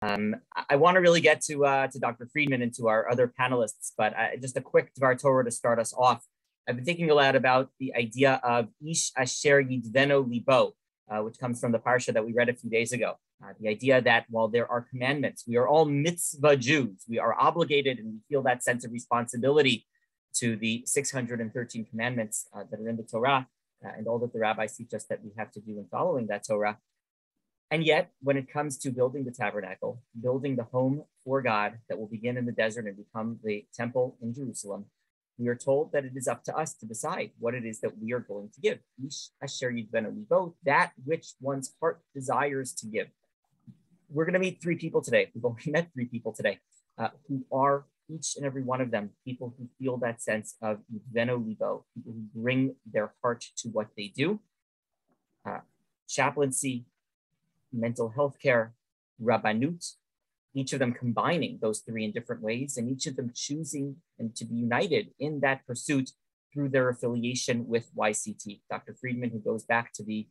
I want to really get to Dr. Friedman and to our other panelists, but just a quick Dvar Torah to start us off. I've been thinking a lot about the idea of Ish Asher Yidveno Libo, which comes from the parsha that we read a few days ago. The idea that while there are commandments, we are all mitzvah Jews. We are obligated and we feel that sense of responsibility to the 613 commandments that are in the Torah and all that the rabbis teach us that we have to do in following that Torah. And yet, when it comes to building the tabernacle, building the home for God that will begin in the desert and become the temple in Jerusalem, we are told that it is up to us to decide what it is that we are going to give. Ish asher yidveno libo, that which one's heart desires to give. We're going to meet three people today. We've already met three people today who are each and every one of them people who feel that sense of yidveno libo, people who bring their heart to what they do. Chaplaincy, mental health care, rabbanut, each of them combining those three in different ways, and each of them choosing and to be united in that pursuit through their affiliation with YCT. Dr. Friedman, who goes back to the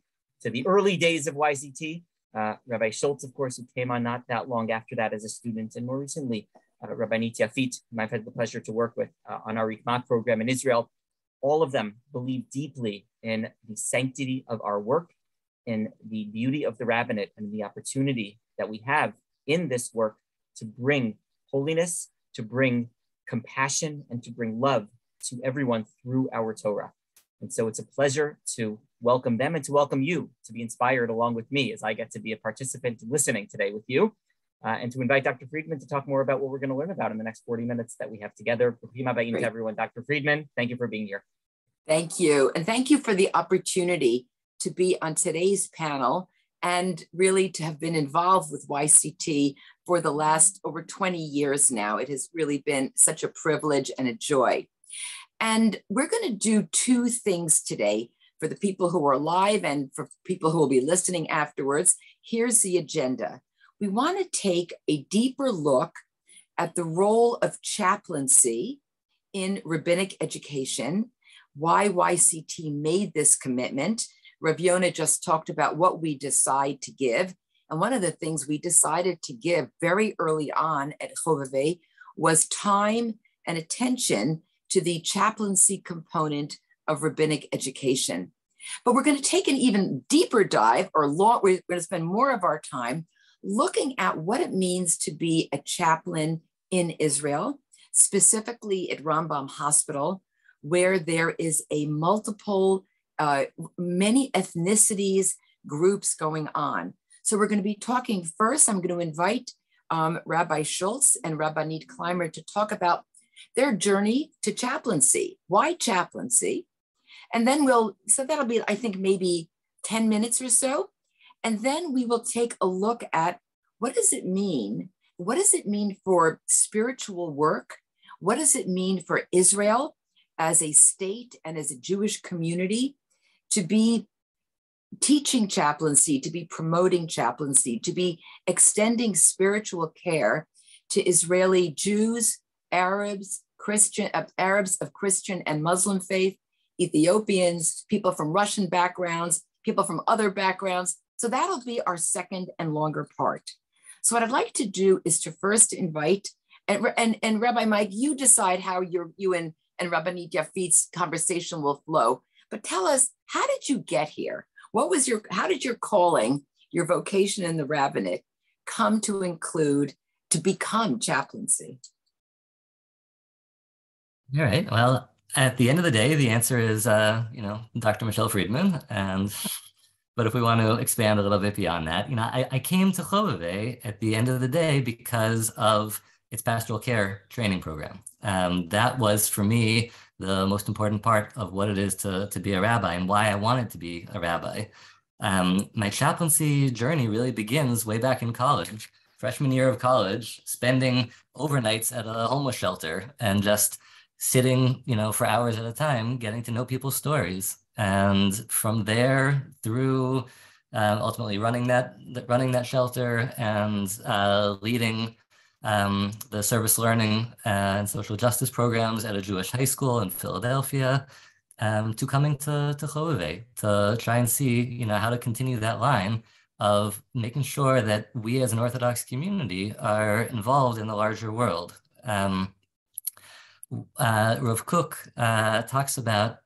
early days of YCT, Rabbi Schultz, of course, who came on not that long after that as a student, and more recently, Rabbi Yafit, whom I've had the pleasure to work with on our Rikmat program in Israel. All of them believe deeply in the sanctity of our work, in the beauty of the rabbinate, and the opportunity that we have in this work to bring holiness, to bring compassion, and to bring love to everyone through our Torah. And so it's a pleasure to welcome them and to welcome you to be inspired along with me as I get to be a participant listening today with you, and to invite Dr. Friedman to talk more about what we're going to learn about in the next 40 minutes that we have together. To everyone. Dr. Friedman, thank you for being here. Thank you. And thank you for the opportunity to be on today's panel and really to have been involved with YCT for the last over 20 years now. It has really been such a privilege and a joy. And we're going to do two things today for the people who are live and for people who will be listening afterwards. Here's the agenda. We want to take a deeper look at the role of chaplaincy in rabbinic education, why YCT made this commitment. Rav Yonah just talked about what we decide to give. And one of the things we decided to give very early on at Chovevei was time and attention to the chaplaincy component of rabbinic education. But we're going to take an even deeper dive, we're going to spend more of our time looking at what it means to be a chaplain in Israel, specifically at Rambam Hospital, where there is a many ethnicities, groups going on. So we're going to be talking first. I'm going to invite Rabbi Schultz and Rabbanit Clymer to talk about their journey to chaplaincy. Why chaplaincy? And then that'll be, I think, maybe 10 minutes or so. And then we will take a look at what does it mean? What does it mean for spiritual work? What does it mean for Israel as a state and as a Jewish community to be teaching chaplaincy, to be promoting chaplaincy, to be extending spiritual care to Israeli Jews, Arabs of Christian and Muslim faith, Ethiopians, people from Russian backgrounds, people from other backgrounds. So that'll be our second and longer part. So what I'd like to do is to first invite, and Rabbi Mike, you decide how you and Rabbanit Yafit's conversation will flow, but tell us, how did you get here? How did your calling, your vocation in the rabbinate come to become chaplaincy? All right, well, at the end of the day, the answer is, Dr. Michelle Friedman. But if we want to expand a little bit beyond that, I came to Chovevei at the end of the day because of its pastoral care training program. That was, for me, the most important part of what it is to be a rabbi and why I wanted to be a rabbi. My chaplaincy journey really begins way back in college, freshman year of college, spending overnights at a homeless shelter and just sitting, for hours at a time, getting to know people's stories. And from there through ultimately running that shelter and leading the service learning and social justice programs at a Jewish high school in Philadelphia, to coming to Chovevei to try and see, how to continue that line of making sure that we as an Orthodox community are involved in the larger world. Rav Kook talks about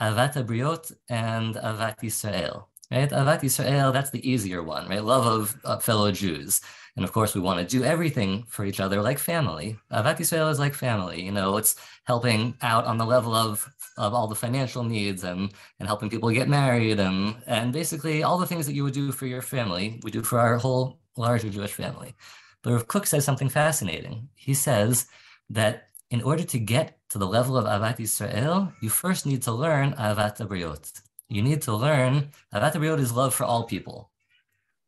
Avat Habriot and Avat Yisrael, right? Avat Yisrael, that's the easier one, right? Love of fellow Jews. And of course, we want to do everything for each other like family. Avat Yisrael is like family. You know, it's helping out on the level of all the financial needs and helping people get married and basically all the things that you would do for your family, we do for our whole larger Jewish family. But Rav Kook says something fascinating. He says that in order to get to the level of Avat Yisrael, you first need to learn Avat Habriot. You need to learn, Avat Habriot is love for all people.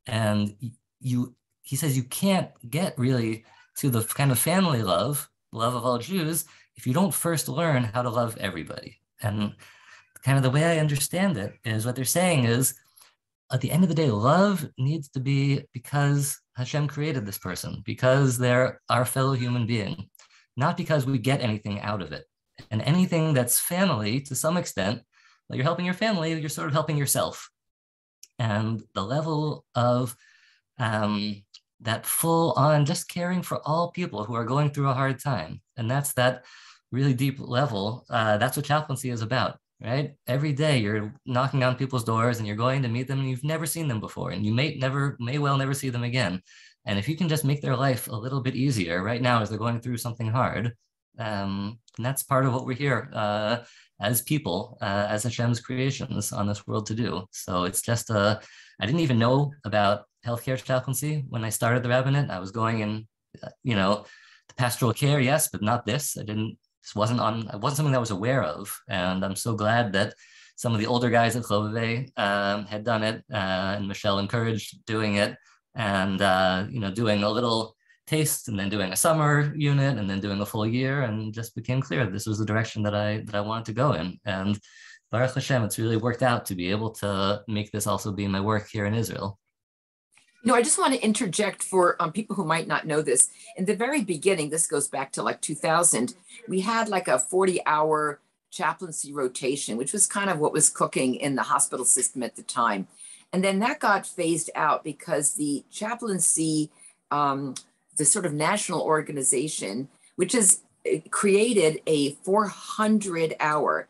And he says you can't get really to the kind of family love of all Jews, if you don't first learn how to love everybody. And kind of the way I understand it is what they're saying is, at the end of the day, love needs to be because Hashem created this person, because they're our fellow human being, not because we get anything out of it. And anything that's family, to some extent, when you're helping your family, you're sort of helping yourself. And the level of that full on just caring for all people who are going through a hard time. And that's that really deep level. That's what chaplaincy is about, right? Every day you're knocking on people's doors and you're going to meet them and you've never seen them before. And you may well never see them again. And if you can just make their life a little bit easier right now as they're going through something hard, and that's part of what we're here as people, as Hashem's creations on this world to do. So it's just, I didn't even know about healthcare chaplaincy when I started the rabbinate. I was going in, the pastoral care, yes, but not this. It wasn't something that I was aware of. And I'm so glad that some of the older guys at Chovevei had done it, and Michelle encouraged doing it. And doing a little taste and then doing a summer unit and then doing a full year, and just became clear this was the direction that I wanted to go in. And Baruch Hashem, it's really worked out to be able to make this also be my work here in Israel. I just want to interject for people who might not know this. In the very beginning, this goes back to like 2000, we had like a 40-hour chaplaincy rotation, which was kind of what was cooking in the hospital system at the time. And then that got phased out because the chaplaincy, the sort of national organization, which has created a 400 hours,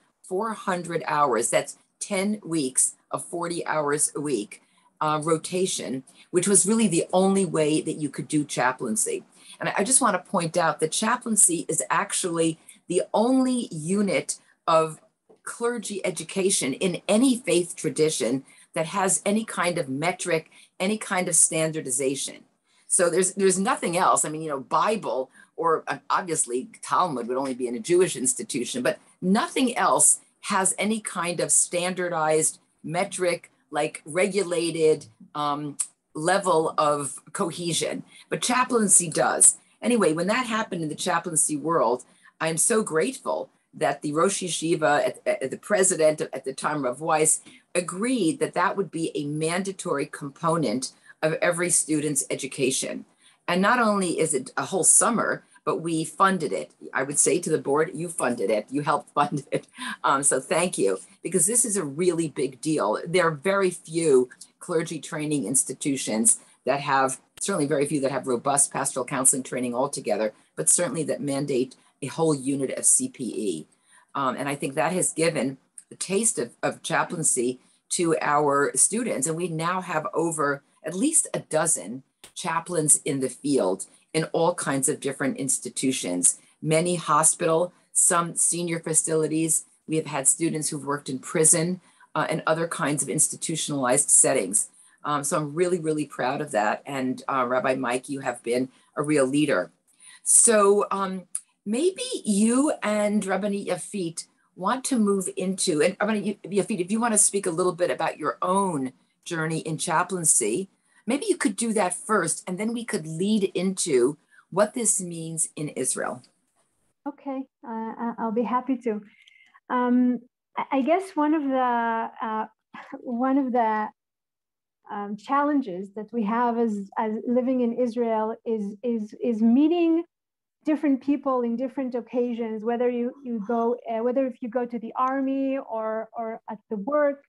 that's 10 weeks of 40 hours a week rotation, which was really the only way that you could do chaplaincy. And I just want to point out that chaplaincy is actually the only unit of clergy education in any faith tradition that has any kind of metric, any kind of standardization. So there's nothing else. I mean, Bible or obviously Talmud would only be in a Jewish institution, but nothing else has any kind of standardized metric, like regulated level of cohesion. But chaplaincy does. Anyway, when that happened in the chaplaincy world, I'm so grateful that the Rosh Yeshiva, the president at the time, Rav Weiss, agreed that that would be a mandatory component of every student's education. And not only is it a whole summer, but we funded it. I would say to the board, you funded it, you helped fund it. So thank you, because this is a really big deal. There are very few clergy training institutions that have, certainly very few that have robust pastoral counseling training altogether, but certainly that mandate a whole unit of CPE. And I think that has given the taste of chaplaincy to our students. And we now have over at least a dozen chaplains in the field in all kinds of different institutions, many hospital, some senior facilities. We have had students who've worked in prison and other kinds of institutionalized settings. So I'm really, really proud of that. And Rabbi Mike, you have been a real leader. So maybe you and Rabbi Yafit want to move into, and Rabbi Yafit, if you want to speak a little bit about your own journey in chaplaincy, maybe you could do that first, and then we could lead into what this means in Israel. Okay, I'll be happy to. I guess one of the challenges that we have as living in Israel is meeting different people in different occasions, whether if you go to the army or at the work,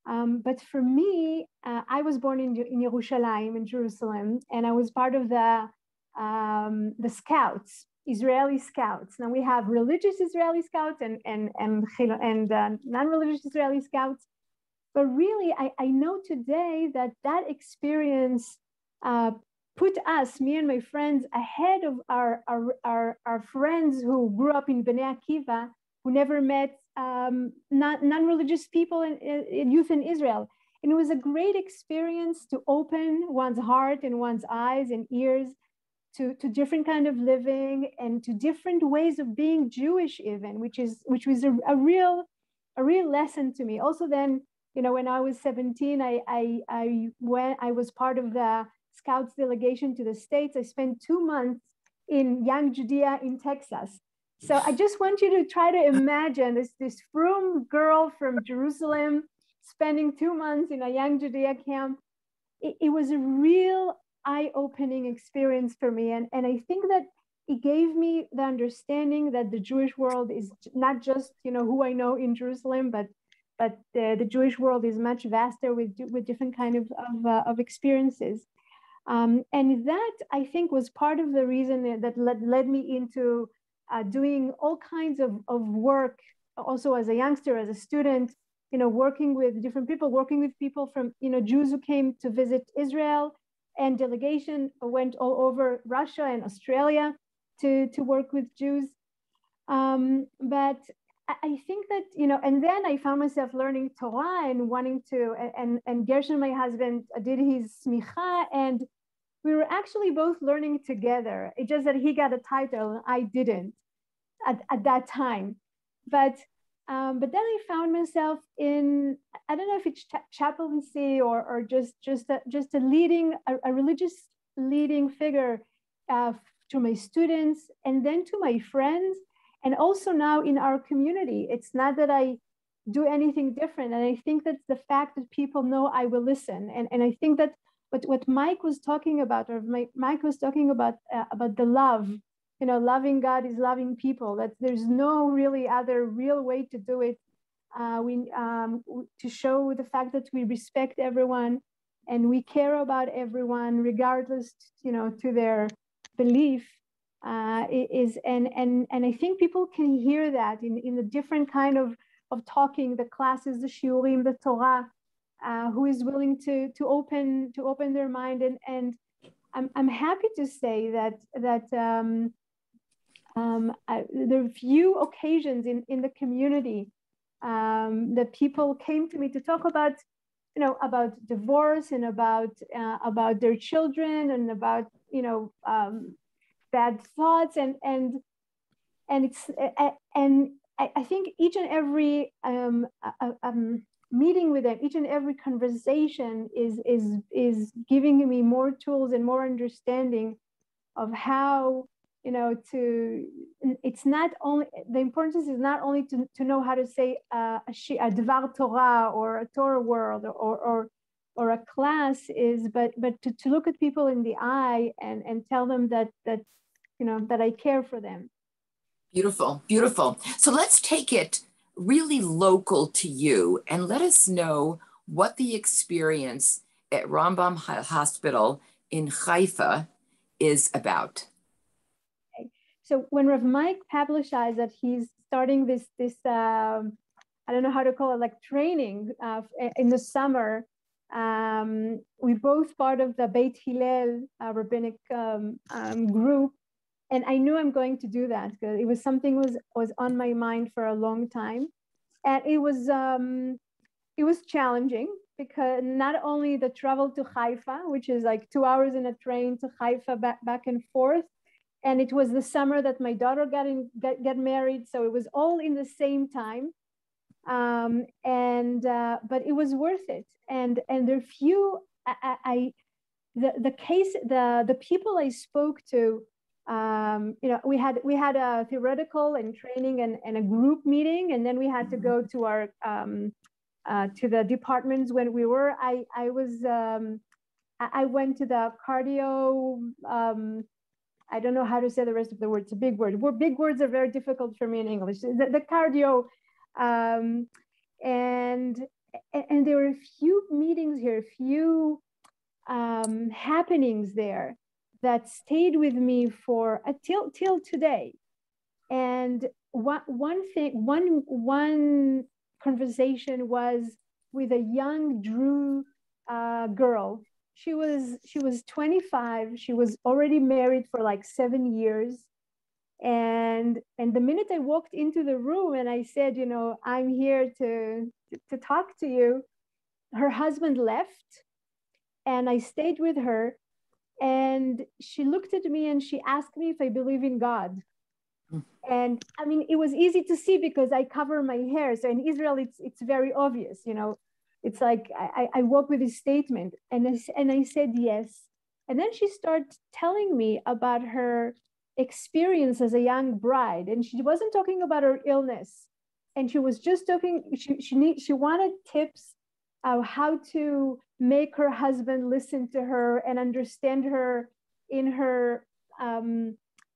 But for me, I was born in Yerushalayim, in Jerusalem, and I was part of the Scouts, Israeli Scouts. Now we have religious Israeli Scouts and non-religious Israeli Scouts. But really, I know today that that experience put us, me and my friends, ahead of our friends who grew up in Bnei Akiva, who never met non-religious people in youth in Israel. And it was a great experience to open one's heart and one's eyes and ears to different kind of living and to different ways of being Jewish even, which was a real lesson to me. Also then, you know, when I was 17, I was part of the Scouts delegation to the States. I spent 2 months in Young Judea in Texas. So I just want you to try to imagine this frum girl from Jerusalem spending 2 months in a Young Judea camp. It was a real eye-opening experience for me. And I think that it gave me the understanding that the Jewish world is not just, you know, who I know in Jerusalem, but the Jewish world is much vaster with different kind of experiences. And that, I think, was part of the reason that led me into doing all kinds of work, also as a youngster, as a student, you know, working with different people, working with people from, you know, Jews who came to visit Israel, and delegation went all over Russia and Australia to work with Jews. But I think that, you know, and then I found myself learning Torah and wanting to, and Gershon, my husband, did his smicha, and we were actually both learning together. It's just that he got a title and I didn't at that time. But then I found myself in, I don't know if it's chaplaincy or just a leading, a religious leading figure to my students and then to my friends. And also now in our community, it's not that I do anything different. And I think that's the fact that people know I will listen. And I think that what Mike was talking about, or Mike was talking about the love, you know, loving God is loving people. That there's no really other real way to do it. To show the fact that we respect everyone and we care about everyone, regardless, you know, to their belief. And I think people can hear that in the different kind of talking, the classes, the shiurim, the Torah, who is willing to open their mind. And I'm happy to say that there are few occasions in the community that people came to me to talk about, you know, about divorce and about their children and about, you know, bad thoughts and it's and I think each and every meeting with them, each and every conversation is giving me more tools and more understanding of how, you know, it's not only, the importance is not only to know how to say a Dvar Torah or a Torah word or a class is, but to look at people in the eye and tell them that you know, that I care for them. Beautiful, beautiful. So let's take it really local to you and let us know what the experience at Rambam Hospital in Haifa is about. Okay. So when Rav Mike publicized that he's starting this I don't know how to call it, like training in the summer, we both part of the Beit Hillel rabbinic group. And I knew I'm going to do that because it was something was on my mind for a long time. And it was challenging because not only the travel to Haifa, which is like 2 hours in a train to Haifa back and forth. And it was the summer that my daughter got married. So it was all in the same time. But it was worth it. And there are few, the people I spoke to, you know, we had a theoretical and training and a group meeting, and then we had to go to our to the departments when we were. I went to the cardio. I don't know how to say the rest of the words. It's a big word. Big words are very difficult for me in English. The cardio, and and there were a few meetings here, a few happenings there that stayed with me for till today. And one conversation was with a young Drew girl. She was 25. She was already married for like 7 years. And the minute I walked into the room and I said, you know, I'm here to talk to you, her husband left, and I stayed with her. And she looked at me and she asked me if I believe in God. And I mean, it was easy to see because I cover my hair. So in Israel, it's very obvious, you know. It's like I walk with this statement, and I said yes. And then she started telling me about her experience as a young bride, and she wasn't talking about her illness, and she was just talking. She wanted tips of how to make her husband listen to her and understand her in her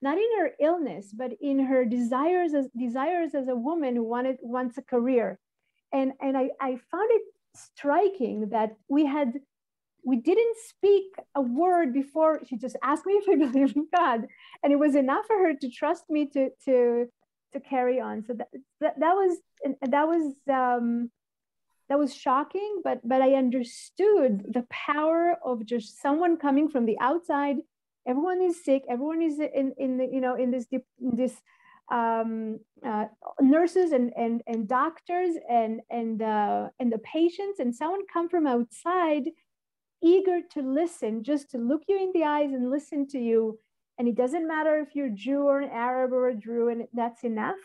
not in her illness, but in her desires as a woman who wants a career. And I found it striking that we didn't speak a word before. She just asked me if I believe in God, and it was enough for her to trust me to carry on. So that was shocking, but I understood the power of just someone coming from the outside. Everyone is sick. Everyone is in this nurses and doctors and the patients, and someone come from outside, eager to listen, just to look you in the eyes and listen to you. And it doesn't matter if you're Jew or an Arab or a Druze, and that's enough.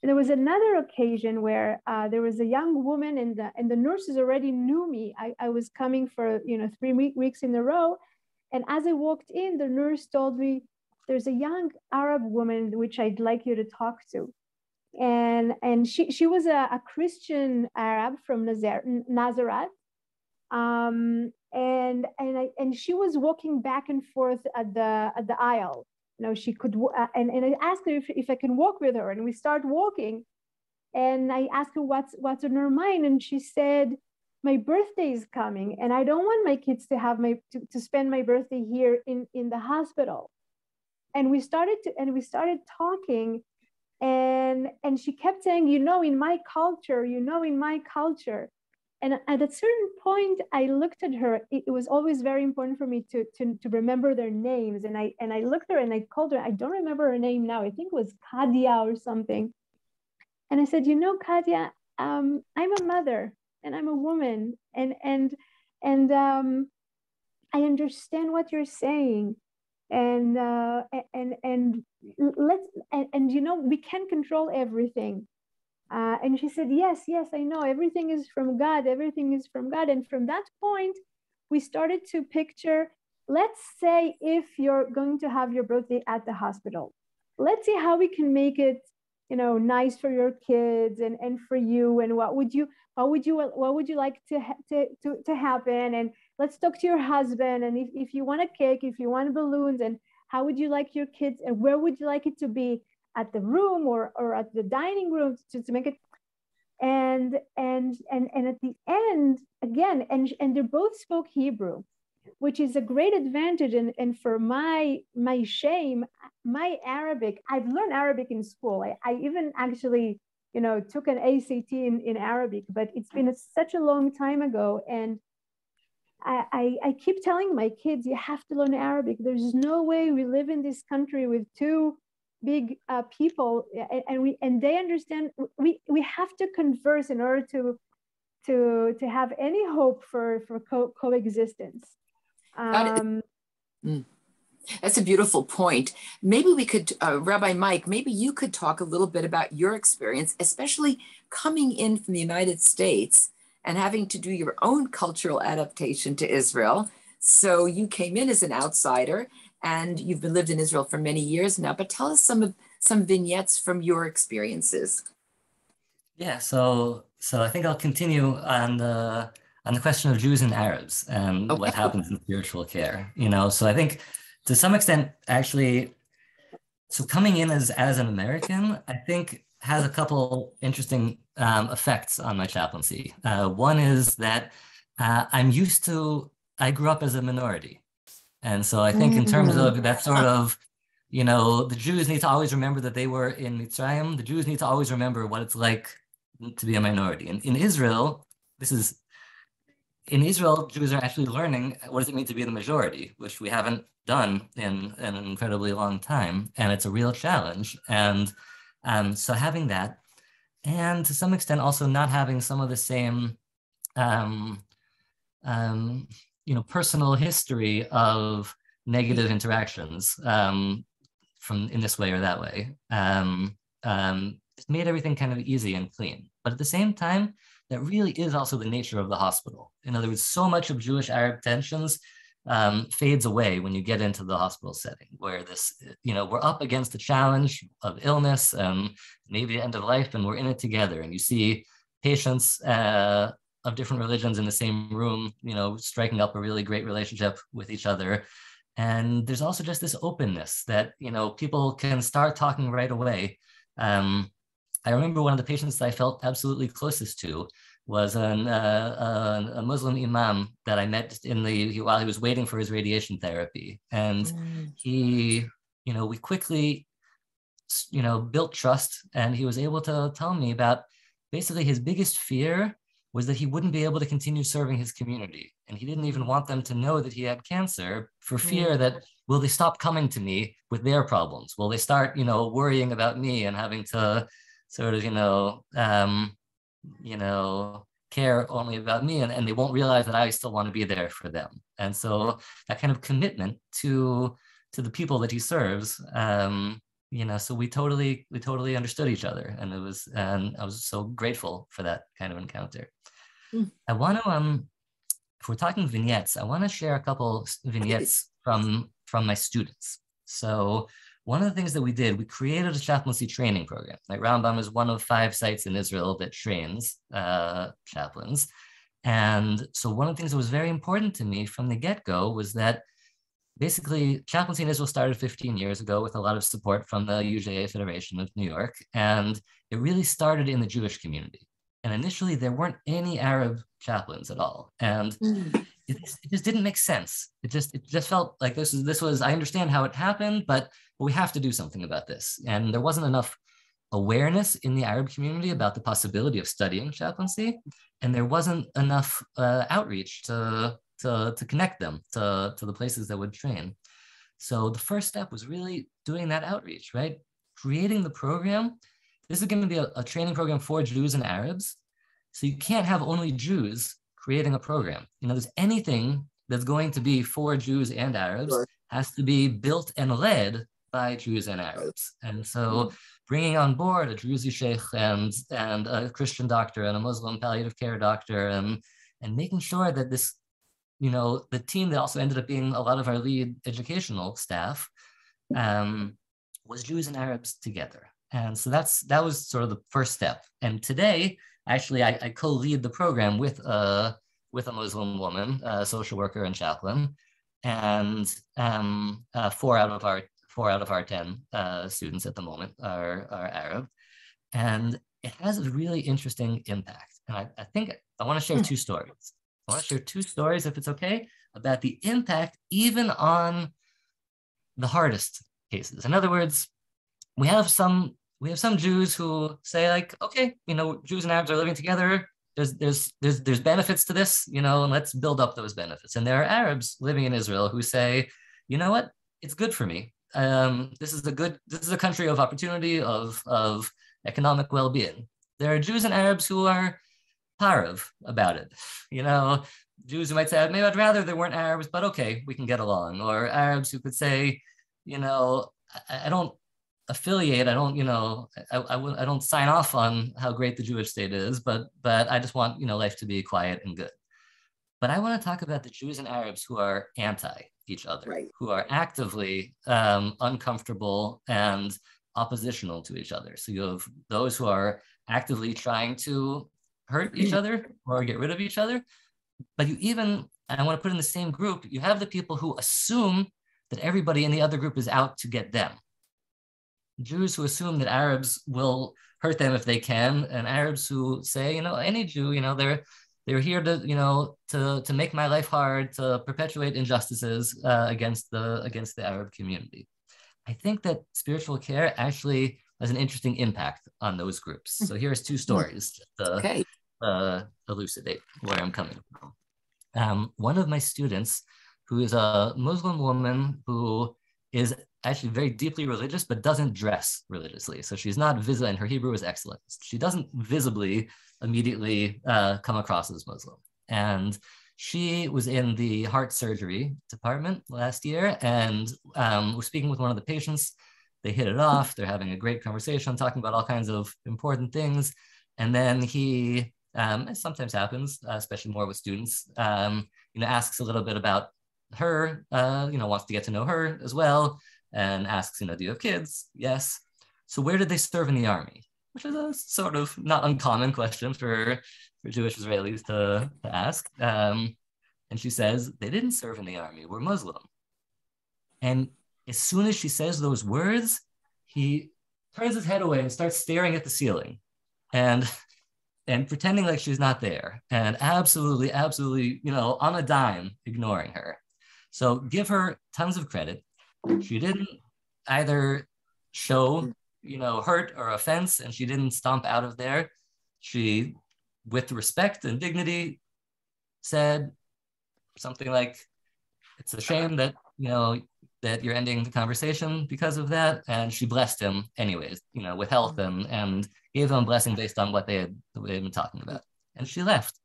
And there was another occasion where there was a young woman, and the nurses already knew me. I was coming for 3 weeks in a row. And as I walked in, the nurse told me, there's a young Arab woman which I'd like you to talk to. And she was a Christian Arab from Nazareth. And she was walking back and forth at the aisle. You know, she could, and I asked her if I can walk with her, and we start walking. And I asked her what's on her mind, and she said, my birthday is coming, and I don't want my kids to have to spend my birthday here in the hospital. And we started talking, and she kept saying, in my culture. And at a certain point, I looked at her. It was always very important for me to remember their names. And I looked at her and I called her. I don't remember her name now. I think it was Kadia or something. And I said, Kadia, I'm a mother and I'm a woman, and I understand what you're saying. And we can't control everything. And she said, yes, I know, everything is from God. And from that point, we started to picture, let's say if you're going to have your birthday at the hospital, let's see how we can make it, nice for your kids and for you. And what would you like to happen? And let's talk to your husband. And if you want a cake, if you want balloons, and how would you like your kids, and where would you like it to be? At the room or at the dining room to make it, and at the end again, and they both spoke Hebrew, which is a great advantage. And for my shame, my Arabic, I've learned Arabic in school. I even actually took an ACT in Arabic, but it's been such a long time ago. And I keep telling my kids, you have to learn Arabic. There's no way we live in this country with two big people, and they understand we have to converse in order to have any hope for coexistence. That's a beautiful point. Maybe we could, Rabbi Mike, maybe you could talk a little bit about your experience, especially coming in from the United States and having to do your own cultural adaptation to Israel. So you came in as an outsider, and you've lived in Israel for many years now, but tell us some vignettes from your experiences. Yeah, so I think I'll continue on the question of Jews and Arabs and what happens in spiritual care. So I think to some extent, actually, so coming in as an American, I think has a couple interesting effects on my chaplaincy. One is that I grew up as a minority. And so I think in terms of that sort of, the Jews need to always remember that they were in Mitzrayim. The Jews need to always remember what it's like to be a minority. And in Israel, Jews are actually learning what does it mean to be the majority, which we haven't done in an incredibly long time. And it's a real challenge. And so having that, and to some extent also not having some of the same, personal history of negative interactions from in this way or that way. It's made everything kind of easy and clean. But at the same time, that really is also the nature of the hospital. In other words, so much of Jewish-Arab tensions fades away when you get into the hospital setting, where we're up against the challenge of illness and maybe the end of life, and we're in it together. And you see patients of different religions in the same room, striking up a really great relationship with each other. And there's also just this openness that, people can start talking right away. I remember one of the patients that I felt absolutely closest to was a Muslim imam that I met while he was waiting for his radiation therapy. And we quickly, built trust, and he was able to tell me about basically his biggest fear was that he wouldn't be able to continue serving his community. And he didn't even want them to know that he had cancer for fear that, will they stop coming to me with their problems? Will they start, worrying about me and having to sort of, care only about me, and they won't realize that I still want to be there for them. And so that kind of commitment to the people that he serves, so we totally understood each other, and I was so grateful for that kind of encounter. I want to, if we're talking vignettes, I want to share a couple vignettes from my students. So one of the things that we did, we created a chaplaincy training program. Like Rambam is one of 5 sites in Israel that trains chaplains. And so one of the things that was very important to me from the get-go was that basically chaplaincy in Israel started 15 years ago with a lot of support from the UJA Federation of New York. And it really started in the Jewish community. And initially there weren't any Arab chaplains at all. And it just didn't make sense. It just felt like this was, I understand how it happened, but we have to do something about this. And there wasn't enough awareness in the Arab community about the possibility of studying chaplaincy. And there wasn't enough outreach to connect them to the places that would train. So the first step was really doing that outreach, right? Creating the program. This is going to be a training program for Jews and Arabs. So you can't have only Jews creating a program. There's anything that's going to be for Jews and Arabs has to be built and led by Jews and Arabs. And so bringing on board a Druzi sheikh and a Christian doctor and a Muslim palliative care doctor and making sure that this, the team that also ended up being a lot of our lead educational staff was Jews and Arabs together. And so that was sort of the first step. And today, actually, I co-lead the program with a Muslim woman, a social worker and chaplain, and 4 out of our 10 students at the moment are Arab. And it has a really interesting impact. And I think I want to share 2 stories. I want to share 2 stories, if it's okay, about the impact even on the hardest cases. In other words, we have some Jews who say, like, okay, Jews and Arabs are living together. There's benefits to this, and let's build up those benefits. And there are Arabs living in Israel who say, you know what, it's good for me. This is a country of opportunity, of economic well-being. There are Jews and Arabs who are parav about it. Jews who might say, maybe I'd rather there weren't Arabs, but okay, we can get along. Or Arabs who could say, I don't affiliate, I don't sign off on how great the Jewish state is, but I just want life to be quiet and good. But I want to talk about the Jews and Arabs who are anti each other, who are actively uncomfortable and oppositional to each other. So you have those who are actively trying to hurt each other or get rid of each other. But and I want to put in the same group, you have the people who assume that everybody in the other group is out to get them. Jews who assume that Arabs will hurt them if they can, and Arabs who say, any Jew, they're here to, to make my life hard, to perpetuate injustices against the Arab community. I think that spiritual care actually has an interesting impact on those groups. So here's two stories to elucidate where I'm coming from. One of my students, who is a Muslim woman who is actually very deeply religious, but doesn't dress religiously. So she's not visible, and her Hebrew is excellent. She doesn't visibly immediately come across as Muslim. And she was in the heart surgery department last year, and was speaking with one of the patients. They hit it off. They're having a great conversation, talking about all kinds of important things. And then he, as sometimes happens, especially more with students, asks a little bit about her, wants to get to know her as well, and asks, do you have kids? Yes. So where did they serve in the army? Which is a sort of not uncommon question for Jewish Israelis to ask. And she says, they didn't serve in the army, we're Muslim. And as soon as she says those words, he turns his head away and starts staring at the ceiling and pretending like she's not there, and absolutely, on a dime, ignoring her. So give her tons of credit. She didn't either show, hurt or offense, and she didn't stomp out of there. She, with respect and dignity, said something like, it's a shame that, that you're ending the conversation because of that. And she blessed him anyways, with health and gave him a blessing based on what they had been talking about. And she left.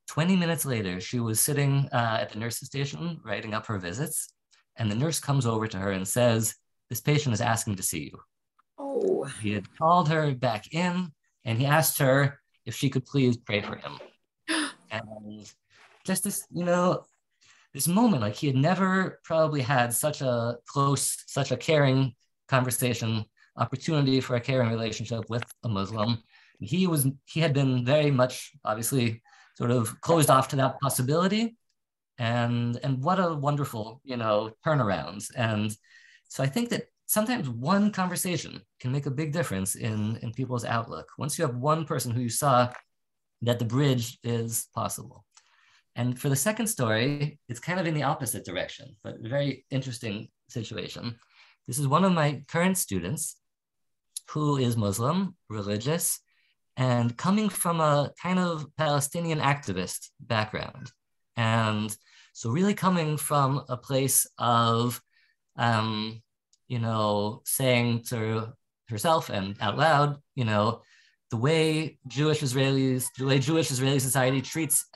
20 minutes later, she was sitting at the nurse's station writing up her visits, and the nurse comes over to her and says, this patient is asking to see you. Oh. He had called her back in, and he asked her if she could please pray for him. And just this, this moment, like he had never probably had such a close, such a caring conversation, opportunity for a caring relationship with a Muslim. He had been very much, obviously, sort of closed off to that possibility. And what a wonderful, turnaround. And so I think that sometimes one conversation can make a big difference in people's outlook. Once you have one person who you saw that the bridge is possible. And for the second story, it's kind of in the opposite direction, but a very interesting situation. This is one of my current students who is Muslim, religious, and coming from a kind of Palestinian activist background. And so really coming from a place of, saying to herself and out loud, the way Jewish Israeli society treats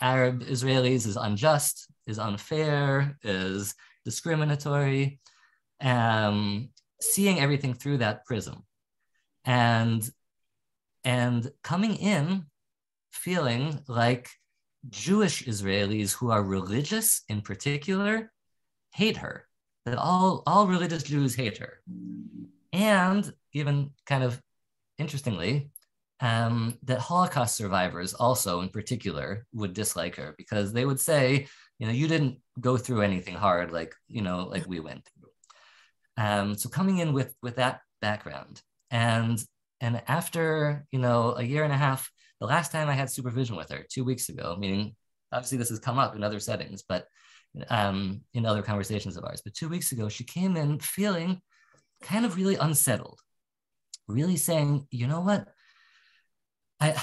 Arab Israelis is unjust, is unfair, is discriminatory, seeing everything through that prism. And coming in feeling like Jewish Israelis who are religious in particular hate her, that all religious Jews hate her. And even kind of interestingly, that Holocaust survivors also in particular would dislike her because they would say, you didn't go through anything hard like we went through. So coming in with that background, and after, a year and a half, the last time I had supervision with her 2 weeks ago, meaning obviously this has come up in other settings, but in other conversations of ours, but 2 weeks ago, she came in feeling kind of really unsettled, really saying, you know what? I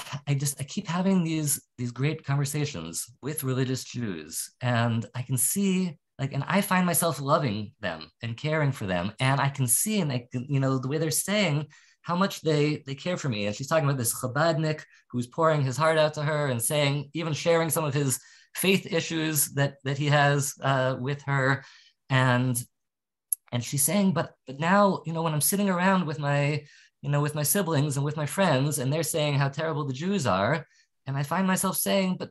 keep having these great conversations with religious Jews, and I can see and I find myself loving them and caring for them, and I can see the way they're saying how much they care for me. And she's talking about this Chabadnik who's pouring his heart out to her and saying, even sharing some of his faith issues that he has with her, and she's saying, but now when I'm sitting around with my with my siblings and with my friends, and they're saying how terrible the Jews are, and I find myself saying, but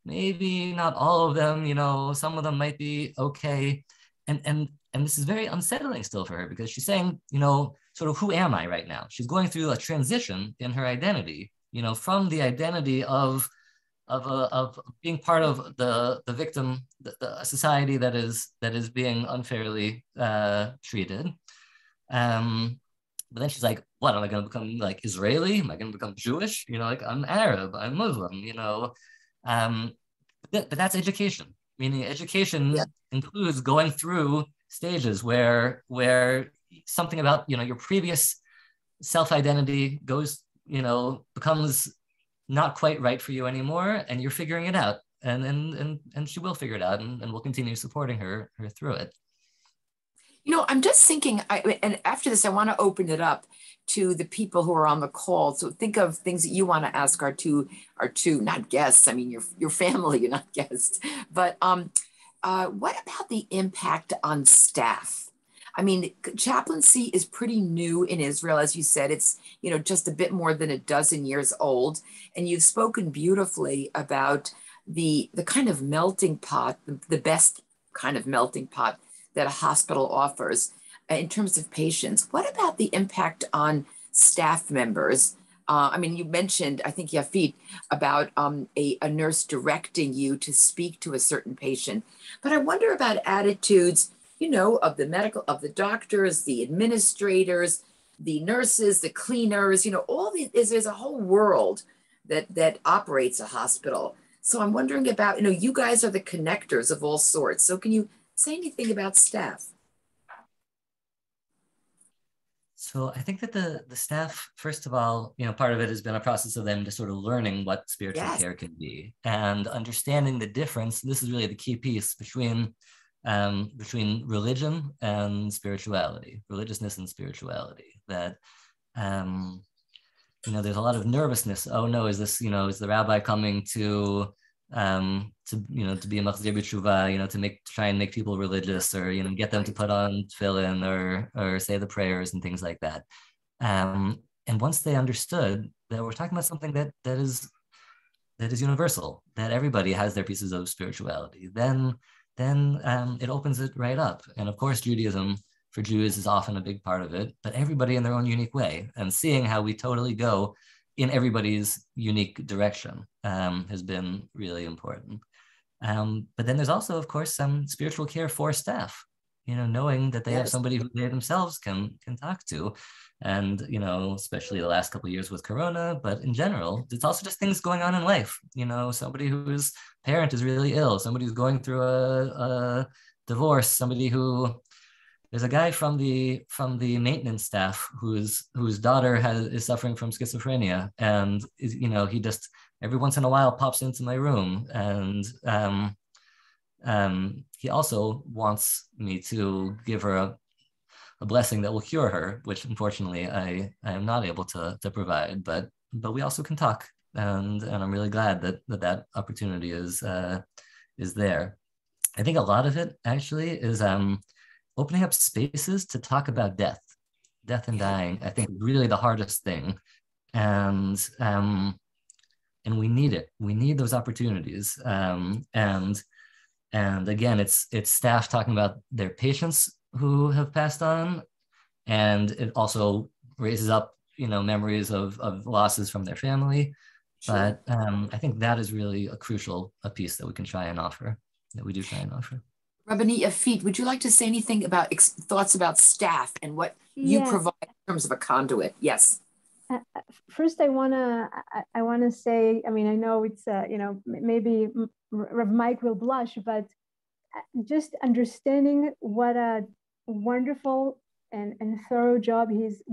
maybe not all of them, some of them might be okay. And this is very unsettling still for her because she's saying, sort of, who am I right now? She's going through a transition in her identity, from the identity of being part of the victim, the society that is being unfairly treated. But then she's like, what, am I going to become like Israeli? Am I going to become Jewish? Like I'm Arab, I'm Muslim, but that's education. Meaning education includes going through stages where something about, your previous self-identity goes, becomes not quite right for you anymore, and you're figuring it out. And she will figure it out, and we'll continue supporting her through it. I'm just thinking, and after this, I want to open it up to the people who are on the call. So think of things that you want to ask our two not guests. I mean, your family, you're not guests. But what about the impact on staff? I mean, chaplaincy is pretty new in Israel. As you said, it's, just a bit more than a dozen years old. And you've spoken beautifully about the kind of melting pot, the best kind of melting pot that a hospital offers in terms of patients. What about the impact on staff members? I mean, you mentioned, I think, Yafit, about a nurse directing you to speak to a certain patient. But I wonder about attitudes, of the doctors, the administrators, the nurses, the cleaners, there's a whole world that operates a hospital. So I'm wondering about, you guys are the connectors of all sorts. So can you say anything about staff? So I think that the staff, first of all, part of it has been a process of them just sort of learning what spiritual care can be and understanding the difference. This is really the key piece between religion and spirituality, religiousness and spirituality. That there's a lot of nervousness. Oh no, is this, is the rabbi coming to be a machzir b'tshuva, to try and make people religious, or get them to put on tefillin or say the prayers and things like that. And once they understood that we're talking about something that is universal, that everybody has their pieces of spirituality, then it opens it right up. And of course, Judaism for Jews is often a big part of it, but everybody in their own unique way, and seeing how we totally go in everybody's unique direction has been really important. But then there's also, of course, some spiritual care for staff, knowing that they have somebody who they themselves can talk to. And, especially the last couple of years with Corona, but in general, it's also just things going on in life. Somebody whose parent is really ill, somebody who's going through a divorce, somebody who, there's a guy from the maintenance staff whose daughter is suffering from schizophrenia, and he just every once in a while pops into my room, and he also wants me to give her a blessing that will cure her, which unfortunately I am not able to provide, but we also can talk, and I'm really glad that opportunity is there. I think a lot of it actually is opening up spaces to talk about death and dying. I think really the hardest thing, and we need it. We need those opportunities, and again, it's staff talking about their patients who have passed on, and it also raises up memories of losses from their family. Sure. But I think that is really a piece that we can try and offer, that we do try and offer. Rabbi Yafit, would you like to say anything about thoughts about staff and what you provide in terms of a conduit? Yes. First, I wanna say, I mean, I know it's maybe Rav Mike will blush, but just understanding what a wonderful and thorough job he's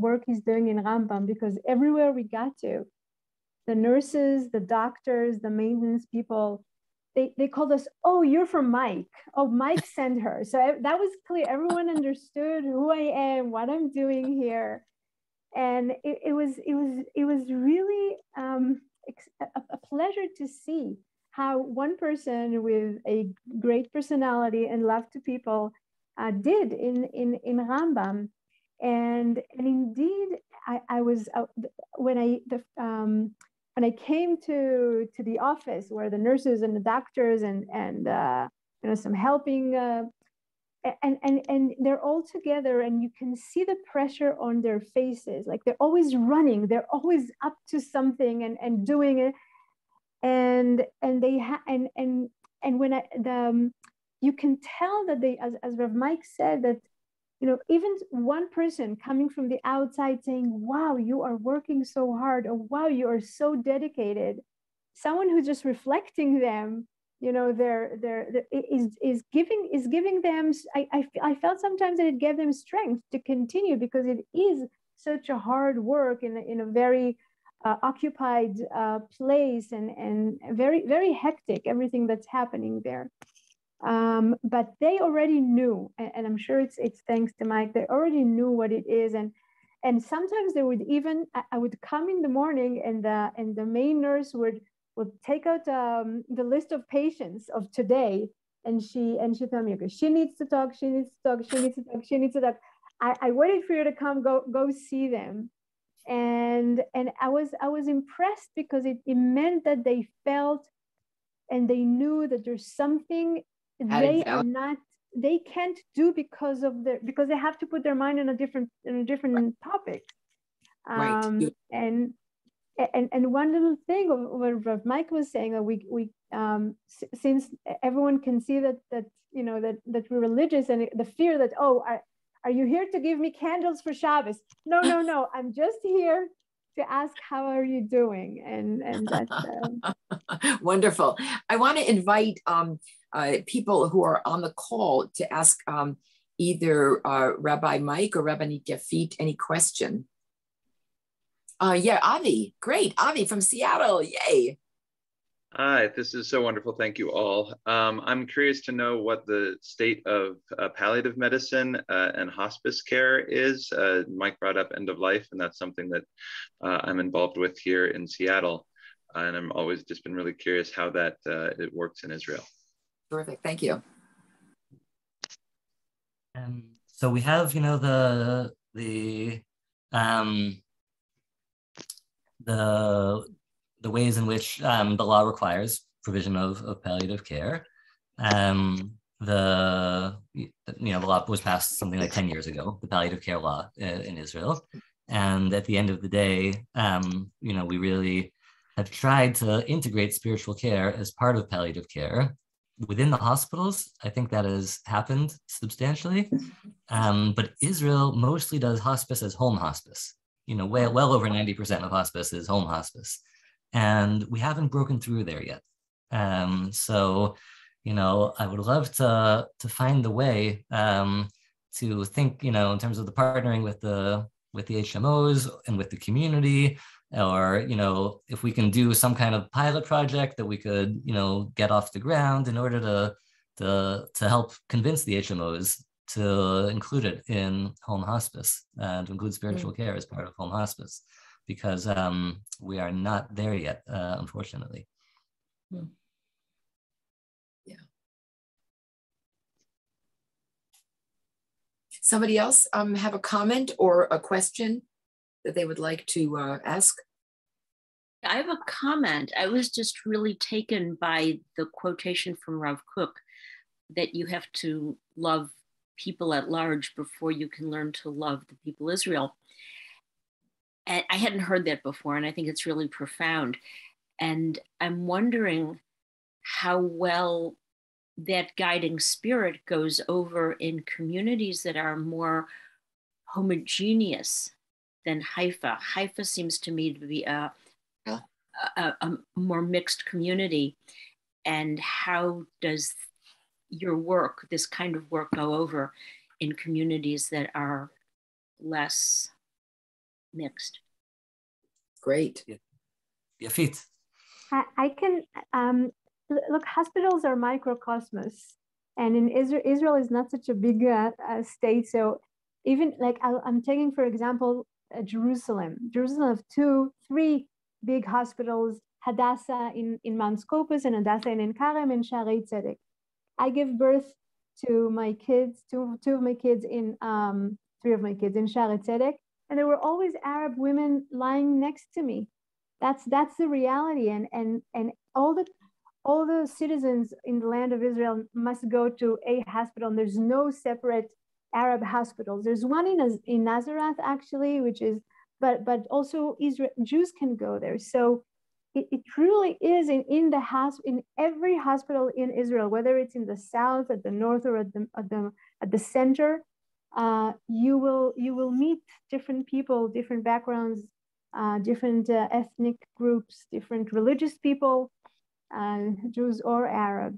doing in Rambam, because everywhere we got to, the nurses, the doctors, the maintenance people, they called us, oh, you're from Mike. Oh, Mike sent her. So that was clear. Everyone understood who I am, what I'm doing here. And it was really a pleasure to see how one person with a great personality and love to people did in Rambam. And indeed, I was when I came to the office where the nurses and the doctors and some helping and they're all together, and you can see the pressure on their faces, like they're always running, they're always up to something and doing it, and when you can tell that they, as Rav Mike said, that even one person coming from the outside saying, wow, you are working so hard, or wow, you are so dedicated. Someone who's just reflecting them, is giving them, I felt sometimes that it gave them strength to continue, because it is such a hard work in a very occupied place, and very, very hectic, everything that's happening there. But they already knew, and I'm sure it's thanks to Mike, they already knew what it is. And sometimes they would even, I would come in the morning, and the main nurse would take out the list of patients of today, and she told me, okay, she needs to talk. I waited for you to come, go see them. And I was impressed, because it meant that they felt and they knew that there's something they can't do because they have to put their mind in a different topic. Right. And one little thing of what Rav Mike was saying, that we since everyone can see that we're religious, and the fear that, oh, are you here to give me candles for Shabbos? No, I'm just here to ask, how are you doing? And that's wonderful. I want to invite people who are on the call to ask either Rabbi Mike or Rabbi Yafit any question. Yeah, Avi, great. Avi from Seattle, yay. Hi, this is so wonderful. Thank you all. I'm curious to know what the state of palliative medicine and hospice care is. Mike brought up end of life, and that's something that I'm involved with here in Seattle. And I'm always just been really curious how that it works in Israel. Terrific, thank you. So we have, the ways in which the law requires provision of palliative care. The law was passed something like 10 years ago, the palliative care law in Israel. And at the end of the day, we really have tried to integrate spiritual care as part of palliative care. Within the hospitals, I think that has happened substantially. But Israel mostly does hospice as home hospice. Well over 90% of hospice is home hospice. And we haven't broken through there yet. So, I would love to find the way to think, in terms of the partnering with the HMOs and with the community, or, if we can do some kind of pilot project that we could, get off the ground in order to help convince the HMOs to include it in home hospice, to include spiritual care as part of home hospice, because we are not there yet, unfortunately. Yeah. Somebody else have a comment or a question that they would like to ask? I have a comment. I was just really taken by the quotation from Rav Kook that you have to love people at large before you can learn to love the people Israel. And I hadn't heard that before, and I think it's really profound. And I'm wondering how well that guiding spirit goes over in communities that are more homogeneous than Haifa. Haifa seems to me to be a more mixed community. And how does your work, this kind of work, go over in communities that are less mixed? Great. Yafit. I can look. Hospitals are microcosmos, and in Israel is not such a big state. So even like I'm taking, for example, Jerusalem. Jerusalem have 2-3 big hospitals: Hadassah in Mount Scopus, and Hadassah in Ein Karem, and Shaarei Tzedek. I give birth to my kids, two of my kids in 3 of my kids in Shaarei Tzedek, and there were always Arab women lying next to me. That's the reality, and all the citizens in the land of Israel must go to a hospital. And there's no separate Arab hospitals. There's one in Nazareth actually, which is, but also Jews can go there. So it truly is in every hospital in Israel, whether it's in the south, at the north, or at the center. you will meet different people, different backgrounds, different ethnic groups, different religious people, Jews or Arab.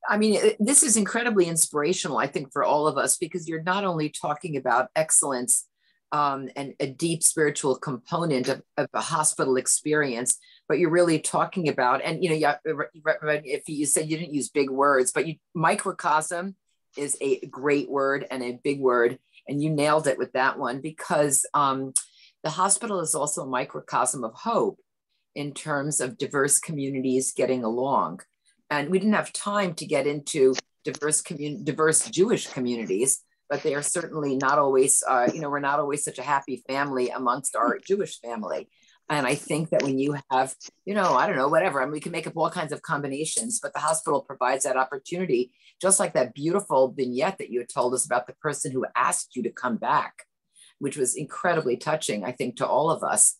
I mean, this is incredibly inspirational, I think, for all of us, because you're not only talking about excellence and a deep spiritual component of a hospital experience, but you're really talking about, and if you said you didn't use big words, but microcosm is a great word and a big word, and you nailed it with that one, because the hospital is also a microcosm of hope in terms of diverse communities getting along. And we didn't have time to get into diverse Jewish communities, but they are certainly not always, we're not always such a happy family amongst our Jewish family. And I think that when you have, I don't know, whatever, I mean, we can make up all kinds of combinations, but the hospital provides that opportunity, just like that beautiful vignette that you had told us about the person who asked you to come back, which was incredibly touching, I think, to all of us.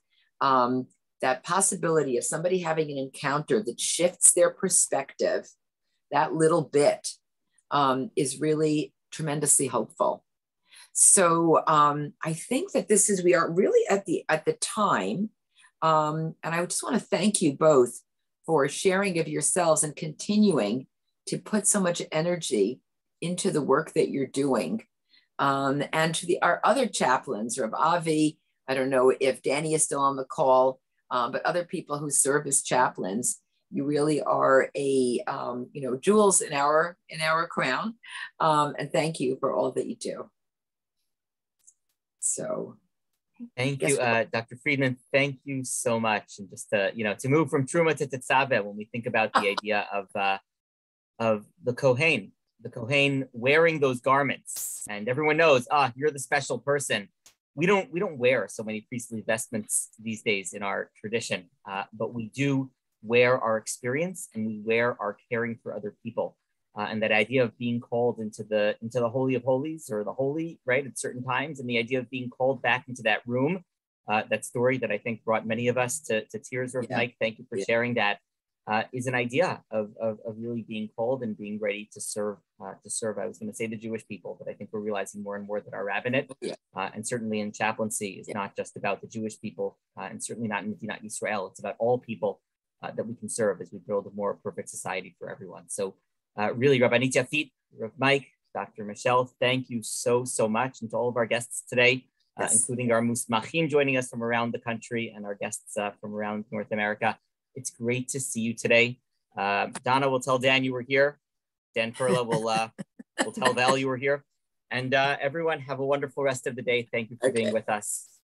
That possibility of somebody having an encounter that shifts their perspective, that little bit, is really tremendously hopeful. So I think that we are really at the time, and I just want to thank you both for sharing of yourselves and continuing to put so much energy into the work that you're doing. And to our other chaplains, Rav Avi, I don't know if Danny is still on the call, but other people who serve as chaplains, you really are jewels in our crown. And thank you for all that you do. So, thank you, Dr. Friedman. Thank you so much. And just to move from truma to tetzaveh, when we think about the idea of the Kohen wearing those garments, and everyone knows, you're the special person. We don't wear so many priestly vestments these days in our tradition, but we do wear our experience, and we wear our caring for other people, and that idea of being called into the Holy of Holies, or the holy, right, at certain times, and the idea of being called back into that room, that story that I think brought many of us to tears. Rav Mike, thank you for sharing that. Is an idea of really being called and being ready to serve. I was going to say the Jewish people, but I think we're realizing more and more that our rabbinate, and certainly in chaplaincy, is not just about the Jewish people, and certainly not in Medinat Yisrael. It's about all people that we can serve as we build a more perfect society for everyone. So really, Rabbi Yafit, Rav Mike, Dr. Michelle, thank you so much. And to all of our guests today, including our musmachim joining us from around the country, and our guests from around North America. It's great to see you today. Donna will tell Dan you were here. Dan Perla will tell Val you were here. And everyone, have a wonderful rest of the day. Thank you for being with us.